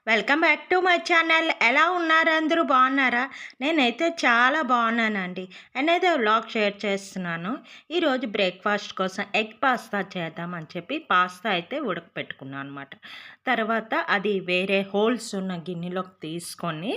Welcome back to my channel. ఎలా ఉన్నారు? అందరూ బాగున్నారా? నేనైతే చాలా బాగున్నానండి. నేనైతే వ్లాగ్ షేర్ చేస్తున్నాను. ఈరోజు బ్రేక్ఫాస్ట్ కోసం ఎగ్ పాస్తా చేద్దామని చెప్పి పాస్తా అయితే ఉడకపెట్టుకున్నాను అనమాట. తర్వాత అది వేరే హోల్స్ ఉన్న గిన్నెలోకి తీసుకొని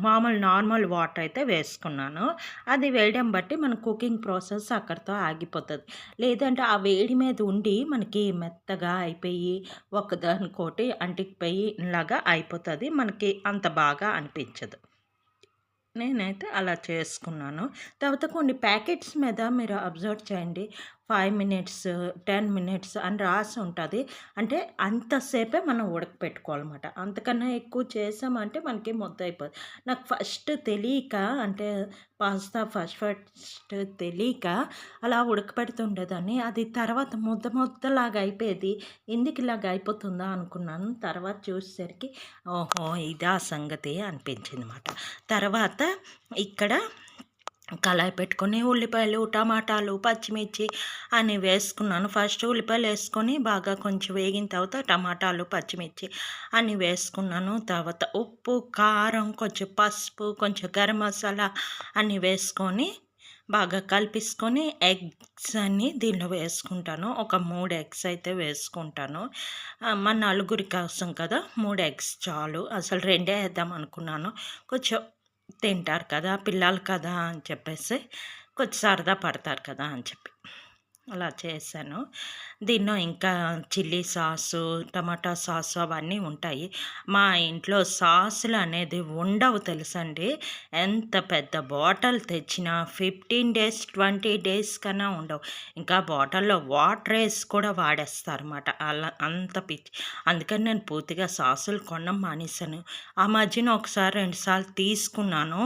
మామూలు నార్మల్ వాటర్ అయితే వేసుకున్నాను. అది వేయడం బట్టి మన కుకింగ్ ప్రాసెస్ అక్కడితో ఆగిపోతుంది. లేదంటే ఆ వేడి మీద ఉండి మనకి మెత్తగా అయిపోయి ఒకదానికోటి అంటికిపోయి లాగా అయిపోతుంది. మనకి అంత బాగా అనిపించదు. నేనైతే అలా చేసుకున్నాను. తర్వాత కొన్ని ప్యాకెట్స్ మీద మీరు అబ్జర్వ్ చేయండి. 5 మినిట్స్, 10 మినిట్స్ అని రాసి ఉంటది. అంటే అంతసేపే మనం ఉడకపెట్టుకోవాలన్నమాట. అంతకన్నా ఎక్కువ చేసామంటే మనకి ముద్దయిపోద్ది. నాకు ఫస్ట్ తెలీక అంటే పాస్తా ఫస్ట్ తెలీక అలా ఉడకపెడుతుండేదాన్ని. అది తర్వాత ముద్దలాగా అయిపోయేది. ఎందుకు ఇలాగ అయిపోతుందా అనుకున్నాను. తర్వాత చూసేసరికి ఓహో! ఇదా సంగతి అనిపించిందన్నమాట. తర్వాత ఇక్కడ కళాయి పెట్టుకొని ఉల్లిపాయలు, టమాటాలు, పచ్చిమిర్చి అన్నీ వేసుకున్నాను. ఫస్ట్ ఉల్లిపాయలు వేసుకొని బాగా కొంచెం వేగిన తర్వాత టమాటాలు, పచ్చిమిర్చి అన్నీ వేసుకున్నాను. తర్వాత ఉప్పు, కారం, కొంచెం పసుపు, కొంచెం గరం మసాలా అన్నీ వేసుకొని బాగా కలిపేసుకొని ఎగ్స్ అన్నీ దీనిలో వేసుకుంటాను. ఒక 3 ఎగ్స్ అయితే వేసుకుంటాను. మా నలుగురి కోసం కదా 3 ఎగ్స్ చాలు. అసలు 2 వేద్దాం అనుకున్నాను. కొంచెం తింటారు కదా పిల్లలు కదా అని చెప్పేసి కొంచెం సరదా పడతారు కదా అని చెప్పి అలా చేశాను. దీనిలో ఇంకా చిల్లీ సాసు, టమాటా సాసు అవన్నీ ఉంటాయి. మా ఇంట్లో సాసులు అనేది ఉండవు తెలుసండి. ఎంత పెద్ద బాటిల్ తెచ్చినా 15 డేస్, 20 డేస్ కన్నా ఉండవు. ఇంకా బాటిల్లో వాటర్ వేసి కూడా వాడేస్తారన్నమాట. అలా అంత పిచ్చి. అందుకని నేను పూర్తిగా సాసులు కొనడం మానేశాను. ఆ మధ్యన ఒకసారి 2 సార్లు తీసుకున్నాను.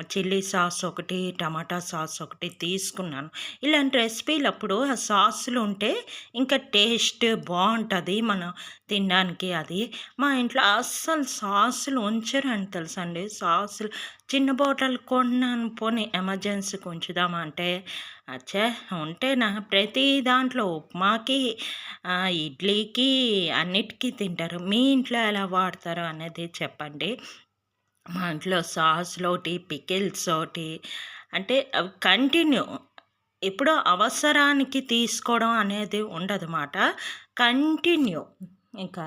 చిల్లీ సాస్ ఒకటి, టమాటా సాస్ ఒకటి తీసుకున్నాను. ఇలాంటి రెసిపీలప్పుడు ఆ సాసులు ఉంటే ఇంకా టేస్ట్ బాగుంటుంది మనం తినడానికి. అది మా ఇంట్లో అస్సలు సాసులు ఉంచరని తెలుసండి. సాసులు చిన్న బాటిల్ కొన్నాను, పోనీ ఎమర్జెన్సీకి ఉంచుదామా అంటే అచ్చే ఉంటేనా ప్రతి దాంట్లో ఉప్మాకి, ఇడ్లీకి అన్నిటికీ తింటారు. మీ ఇంట్లో ఎలా వాడతారో అనేది చెప్పండి. మా ఇంట్లో సాస్‌లోటి, పికిల్స్ ఒకటి అంటే అవి కంటిన్యూ ఎప్పుడో అవసరానికి తీసుకోవడం అనేది ఉండదుమాట. కంటిన్యూ ఇంకా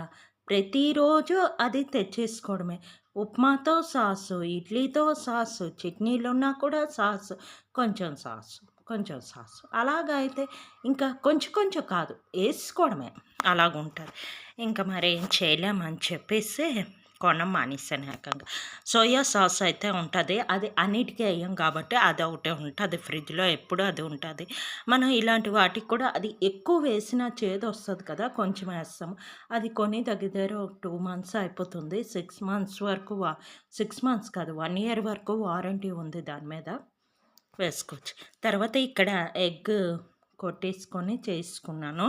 ప్రతిరోజు అది తెచ్చేసుకోవడమే. ఉప్మాతో సాసు, ఇడ్లీతో సాసు, చట్నీలున్నా కూడా సాసు, కొంచెం సాసు, కొంచెం సాసు. అలాగా అయితే ఇంకా కొంచెం కొంచెం కాదు ఏసుకోవడమే అలాగుంటది. ఇంక మరేం చేయలేమని చెప్పేసి కొనడం మానేసాను ఏకంగా. సోయా సాస్ అయితే ఉంటది. అది అన్నిటికి ఎయ్యం కాబట్టి అదొకటే ఉంటది ఫ్రిడ్జ్‌లో ఎప్పుడూ అది ఉంటది. మనం ఇలాంటి వాటికి కూడా అది ఎక్కువ వేసినా చేదొస్తది కదా! కొంచెం ఏస్తాము. అది కొని దగ్గర దగ్గర ఒక 2 మంత్స్ అయిపోతుంది. 6 మంత్స్ వరకు 6 మంత్స్ కాదు 1 ఇయర్ వరకు వారంటీ ఉంది దాని మీద. వేసుకోవచ్చు. తర్వాత ఇక్కడ ఎగ్ కొట్టేసుకొని చేసుకున్నాను.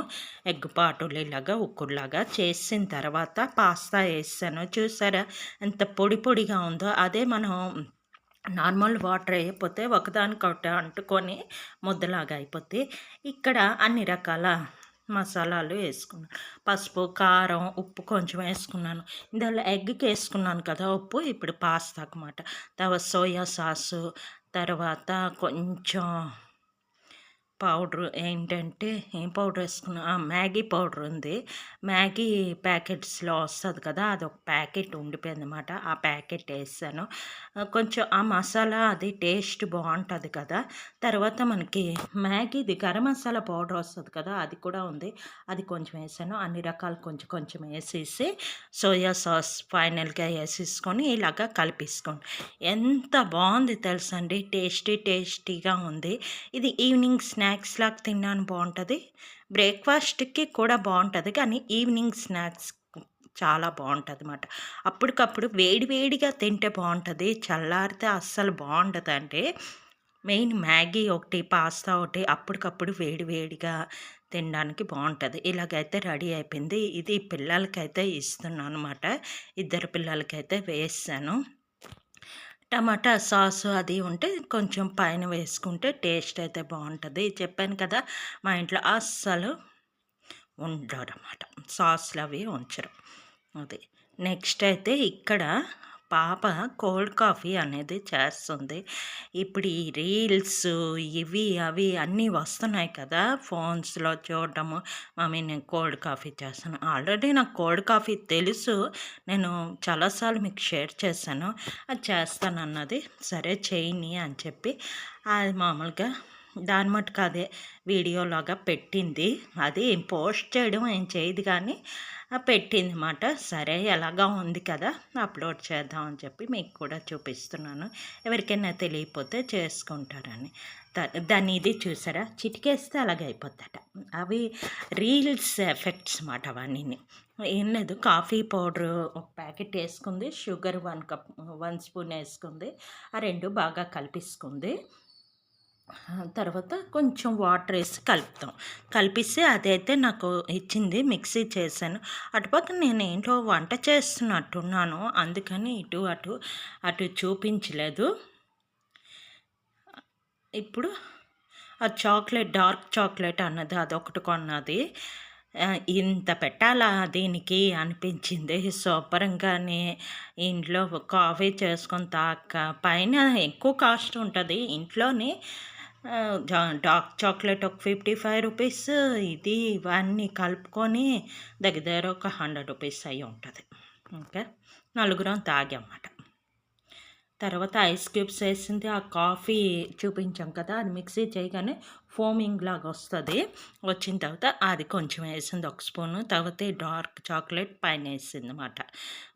ఎగ్ పాటులీలాగా, ఉక్కుడులాగా చేసిన తర్వాత పాస్తా ఏసాను. చూసారా ఎంత పొడి పొడిగా ఉందో. అదే మనం నార్మల్ వాటర్ ఎయకపోతే ఒకదానికొకటి అంటుకొని ముద్దలాగా అయిపోద్ది. ఇక్కడ అన్ని రకాల మసాలాలు వేసుకున్నాను. పసుపు, కారం, ఉప్పు కొంచెం వేసుకున్నాను. ఇందులో ఎగ్‌కి వేసుకున్నాను కదా ఉప్పు, ఇప్పుడు పాస్తాకు మాట. తర్వాత సోయా సాసు, తర్వాత కొంచెం పౌడరు ఏంటంటే ఏం పౌడర్ వేసుకున్నా మ్యాగీ పౌడర్ ఉంది. మ్యాగీ ప్యాకెట్స్‌లో వస్తది కదా! అదొక ప్యాకెట్ ఉండిపోయిందనమాట. ఆ ప్యాకెట్ ఏసాను. కొంచెం ఆ మసాలా అది టేస్ట్ బావుంటది కదా! తర్వాత మనకి మ్యాగీది గరం మసాలా పౌడర్ వస్తది కదా! అది కూడా ఉంది. అది కొంచెం ఏసాను. అన్ని రకాలు కొంచెం కొంచెం ఏసేసి సోయా సాస్ ఫైనల్‌గా ఏసేసుకొని ఇలాగ కలిపేసుకోండి. ఎంత బావుంది తెలుసండి. టేస్టీగా ఉంది. ఇది ఈవినింగ్ స్నాక్స్ లాగా తినడానికి బావుంటది. బ్రేక్‌ఫాస్ట్‌కి కూడా బావుంటది. కానీ ఈవినింగ్ స్నాక్స్ చాలా బావుంటదన్నమాట. అప్పటికప్పుడు వేడి వేడిగా తింటే బావుంటది. చల్లారితే అస్సలు బావుండదండి. మెయిన్ మ్యాగీ ఒకటి, పాస్తా ఒకటి అప్పటికప్పుడు వేడి వేడిగా తినడానికి బావుంటది. ఇలాగైతే రెడీ అయిపోయింది. ఇది పిల్లలకైతే ఇస్తున్నానన్నమాట. ఇద్దరు పిల్లలకైతే వేసాను. టమాటా సాసు అది ఉంటే కొంచెం పైన వేసుకుంటే టేస్ట్ అయితే బావుంటది. చెప్పాను కదా! మా ఇంట్లో అస్సలు ఉండరనమాట. సాస్‌లవి ఉంచరు. అది. నెక్స్ట్ అయితే ఇక్కడ పాప కోల్డ్ కాఫీ అనేది చేస్తుంది. ఇప్పుడు ఈ రీల్స్ ఇవి, అవి అన్నీ వస్తున్నాయి కదా! ఫోన్స్‌లో చూడడము, మమ్మీ నేను కోల్డ్ కాఫీ చేస్తాను. ఆల్రెడీ నాకు కోల్డ్ కాఫీ తెలుసు. నేను చాలా సార్లు మీకు షేర్ చేశాను. అది చేస్తానన్నది. సరే చెయ్యని అని చెప్పి, అది మామూలుగా దాని మట్టుకు అదే వీడియోలాగా పెట్టింది. అది పోస్ట్ చేయడం ఏం చేయదు కానీ పెట్టింది మాట. సరే ఎలాగా ఉంది కదా అప్లోడ్ చేద్దాం అని చెప్పి మీకు కూడా చూపిస్తున్నాను. ఎవరికైనా తెలియకపోతే చేసుకుంటారని. దాన్ని ఇది చూసారా, చిటికేస్తే అలాగే అయిపోద్దట. అవి రీల్స్ ఎఫెక్ట్స్ మాట అవన్నీ. ఏం లేదు, కాఫీ పౌడరు ఒక ప్యాకెట్ వేసుకుంది, షుగర్ 1 స్పూన్ వేసుకుంది, ఆ 2 బాగా కలిపేసుకుంది. తర్వాత కొంచెం వాటర్ వేసి కలుపుతాం. కలిపిస్తే అదైతే నాకు ఇచ్చింది, మిక్సీ చేశాను. అటుపక్కన నేను ఏంటో వంట చేస్తున్నట్టున్నాను, అందుకని అటు చూపించలేదు. ఇప్పుడు ఆ చాక్లెట్, డార్క్ చాక్లెట్ అన్నది అదొకటి కొన్నది. ఇంత పెట్టాలా దీనికి అనిపించింది. శుభ్రంగానే ఇంట్లో కాఫీ చేసుకొని పైన ఎక్కువ కాస్ట్ ఉంటుంది. ఇంట్లోనే డార్క్ చాక్లెట్ ఒక 55 రూపీస్, ఇది ఇవన్నీ కలుపుకొని దగ్గర దగ్గర ఒక 100 రూపీస్ అయ్యి ఉంటుంది. ఓకే, నలుగురం తాగామన్నమాట. తర్వాత ఐస్ క్యూబ్స్ వేసింది. ఆ కాఫీ చూపించాం కదా, అది మిక్సీ చేయగానే ఫోమింగ్ లాగా వస్తుంది. వచ్చిన తర్వాత అది కొంచెం వేసింది, 1 స్పూను. తర్వాత డార్క్ చాక్లెట్ పైన వేసింది అన్నమాట.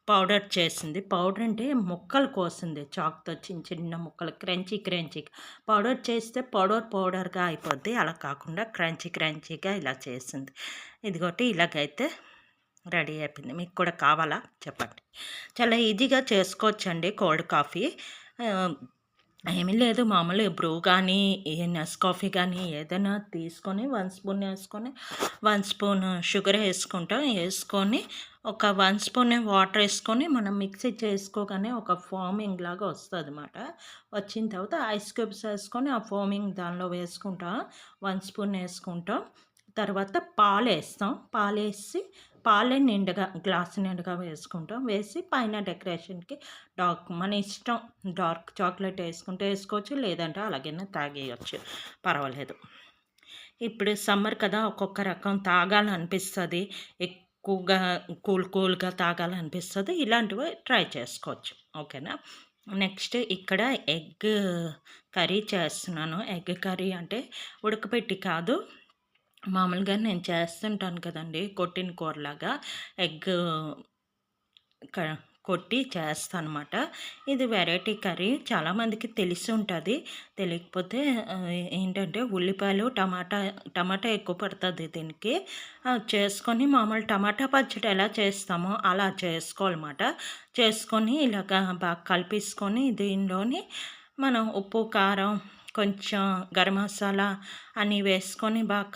పౌడర్ చేసింది. పౌడర్ అంటే ముక్కలు కోసింది చాక్తో, చిన్న చిన్న ముక్కలు, క్రంచీ. పౌడర్ చేస్తే పౌడర్గా అయిపోద్ది. అలా కాకుండా క్రంచీగా ఇలా చేసింది. ఇదిగోటి ఇలాగైతే రెడీ అయిపోయింది. మీకు కూడా కావాలా చెప్పండి. చాలా ఈజీగా చేసుకోవచ్చండి కోల్డ్ కాఫీ. ఏమీ లేదు, మామూలు బ్రూ కానీ నెస్కాఫీ కానీ ఏదైనా తీసుకొని 1 స్పూన్ వేసుకొని 1 స్పూన్ షుగర్ వేసుకొని ఒక 1 స్పూన్ వాటర్ వేసుకొని మనం మిక్సీ చేసుకోగానే ఒక ఫోమింగ్ లాగా వస్తుంది అన్నమాట. వచ్చిన తర్వాత ఐస్ క్యూబ్స్ వేసుకొని ఆ ఫోమింగ్ దానిలో వేసుకుంటాం. 1 స్పూన్ వేసుకుంటాం. తర్వాత పాలేసి పాలే నిండుగా గ్లాసు నిండుగా వేసుకుంటాం. వేసి పైన డెకరేషన్కి మన ఇష్టం, డార్క్ చాక్లెట్ వేసుకుంటే వేసుకోవచ్చు, లేదంటే అలాగైనా తాగేయచ్చు, పర్వాలేదు. ఇప్పుడు సమ్మర్ కదా, ఒక్కొక్క రకం తాగాలనిపిస్తుంది, ఎక్కువగా కూల్గా తాగాలనిపిస్తుంది. ఇలాంటివి ట్రై చేసుకోవచ్చు. ఓకేనా. నెక్స్ట్ ఇక్కడ ఎగ్ కర్రీ చేస్తున్నాను. ఎగ్ కర్రీ అంటే ఉడకపెట్టి కాదు, మామూలుగా నేను చేస్తుంటాను కదండీ, కొట్టిన కూరలాగా ఎగ్ క కొట్టి చేస్తానమాట. ఇది వెరైటీ కర్రీ, చాలామందికి తెలిసి ఉంటుంది. తెలియకపోతే ఏంటంటే ఉల్లిపాయలు, టమాటా ఎక్కువ పడుతుంది దీనికి. చేసుకొని మామూలు టమాటా పచ్చడి ఎలా చేస్తామో అలా చేసుకోవాలన్నమాట. చేసుకొని ఇలాగ బాగా కలిపేసుకొని దీనిలోని మనం ఉప్పు, కారం, కొంచెం గరం మసాలా అని వేసుకొని బాగా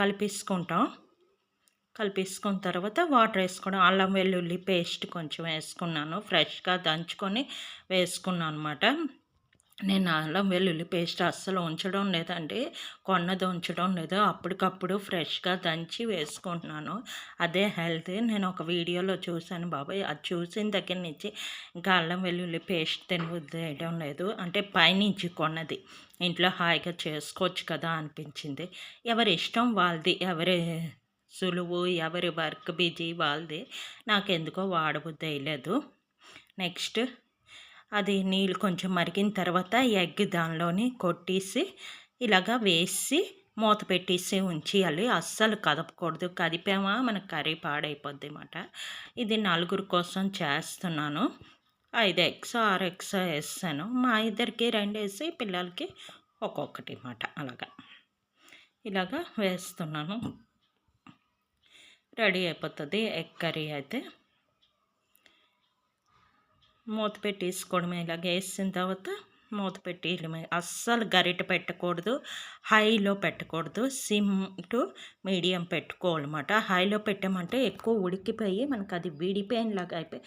కలిపేసుకున్న తర్వాత వాటర్ వేసుకోవడం. అల్లం వెల్లుల్లి పేస్ట్ కొంచెం వేసుకున్నాను, ఫ్రెష్గా దంచుకొని వేసుకున్నాను అనమాట. నేను అల్లం వెల్లుల్లి పేస్ట్ అస్సలు ఉంచడం లేదండి, కొన్నది ఉంచడం లేదు, అప్పటికప్పుడు ఫ్రెష్గా దంచి వేసుకుంటున్నాను. అదే హెల్తీ. నేను ఒక వీడియోలో చూశాను బాబాయ్, అది చూసిన దగ్గర నుంచి ఇంకా అల్లం వెల్లుల్లి పేస్ట్ తినవేయడం లేదు. అంటే పైనుంచి కొన్నది, ఇంట్లో హాయిగా చేసుకోవచ్చు కదా అనిపించింది. ఎవరి ఇష్టం వాళ్ళది, ఎవరి సులువు, ఎవరి వర్క్ బిజీ వాళ్ళది. నాకెందుకో వాడబుద్ధి వేయలేదు. నెక్స్ట్ అది నీళ్ళు కొంచెం మరిగిన తర్వాత ఎగ్ దానిలోని కొట్టేసి ఇలాగా వేసి మూత పెట్టేసి ఉంచేయాలి. అస్సలు కదపకూడదు, కదిపామా మన కర్రీ పాడైపోద్ది అన్నమాట. ఇది 4 కోసం చేస్తున్నాను. 5 ఎగ్స్ 6 ఎగ్స్ వేసాను. మా ఇద్దరికి 2 వేసి పిల్లలకి ఒక్కొక్కటి అన్నమాట. ఇలాగా వేస్తున్నాను. రెడీ అయిపోతుంది ఎగ్ కర్రీ అయితే. మూత పెట్టేసుకోవడమే. ఇలాగ వేసిన తర్వాత మూత పెట్టి అస్సలు గరిటె పెట్టకూడదు, హైలో పెట్టకూడదు. సిమ్ టు మీడియం పెట్టుకోవాలన్నమాట. హైలో పెట్టామంటే ఎక్కువ ఉడికిపోయి మనకది విడిపోయినలాగా అయిపోయి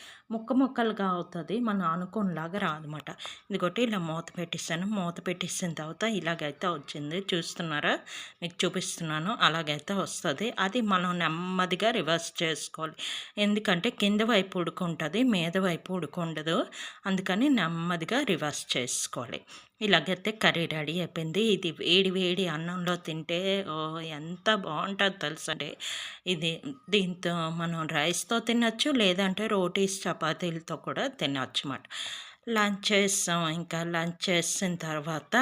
ముక్కలుగా అవుతది. మనం అనుకున్నలాగా రాదన్నమాట. ఇదిగోటి ఇలా మూత పెట్టేసాను. మూత పెట్టేసిన తర్వాత ఇలాగైతే వచ్చింది. చూస్తున్నారా? మీకు చూపిస్తున్నాను. అలాగైతే వస్తది. అది మనం నెమ్మదిగా రివర్స్ చేసుకోవాలి. ఎందుకంటే కింద వైపు ఉడుకుంటది, మీద వైపు ఉడుకుండదు. అందుకని నెమ్మదిగా రివర్స్ చేసుకోవాలి. ఇలాగైతే కర్రీ రెడీ అయిపోయింది. ఇది వేడి వేడి అన్నంలో తింటే ఎంత బాగుంటుందో తెలుసండి. ఇది దీంతో మనం రైస్‌తో తినొచ్చు, లేదంటే రోటీస్, చపాతీలతో కూడా తినొచ్చు మాట. లంచ్ చేసాం. ఇంకా లంచ్ చేసిన తర్వాత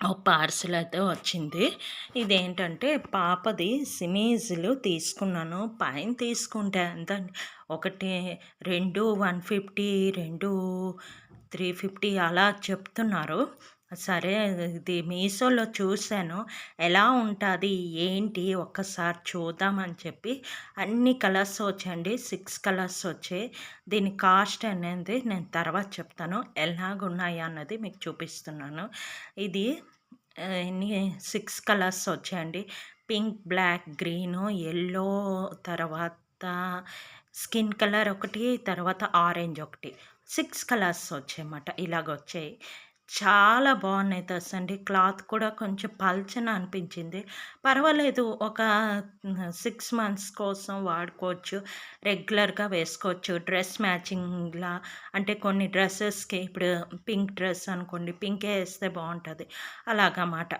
ఒక పార్సెల్ అయితే వచ్చింది. ఇదేంటంటే పాపది సిమీజులు తీసుకున్నాను. పైన తీసుకుంటే ఎంతండి, ఒకటి 2 150, 2 350 అలా చెప్తున్నారు. సరే, ఇది మీషోలో చూసాను. ఎలా ఉంటది, ఏంటి ఒక్కసారి చూద్దామని చెప్పి అన్ని కలర్స్ వచ్చాయండి. 6 కలర్స్ వచ్చాయి. దీని కాస్ట్ అనేది నేను తర్వాత చెప్తాను. ఎలాగున్నాయి అన్నది మీకు చూపిస్తున్నాను. ఇది ఎన్ని 6 కలర్స్ వచ్చాయండి. పింక్, బ్లాక్, గ్రీను, యెల్లో, తర్వాత స్కిన్ కలర్ ఒకటి, తర్వాత ఆరెంజ్ ఒకటి. 6 కలర్స్ వచ్చాయన్నమాట. ఇలాగొచ్చాయి. చాలా బాగున్నాయి తెలుసండి. క్లాత్ కూడా కొంచెం పల్చన అనిపించింది. పర్వాలేదు, ఒక 6 మంత్స్ కోసం వాడుకోవచ్చు. రెగ్యులర్‌గా వేసుకోవచ్చు. డ్రెస్ మ్యాచింగ్‌లా, అంటే కొన్ని డ్రెసెస్‌కి ఇప్పుడు పింక్ డ్రెస్ అనుకోండి, పింకే ఏస్తే బావుంటది. అలాగమాట.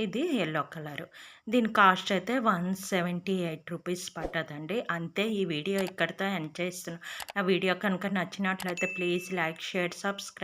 ఇది యెల్లో కలరు. దీని కాస్ట్ అయితే ₹178 పడ్డదండి. అంతే. ఈ వీడియో ఇక్కడితో ఎండ్ చేస్తున్నా. నా వీడియో కనుక నచ్చినట్లయితే ప్లీజ్ లైక్, షేర్, సబ్స్క్రైబ్.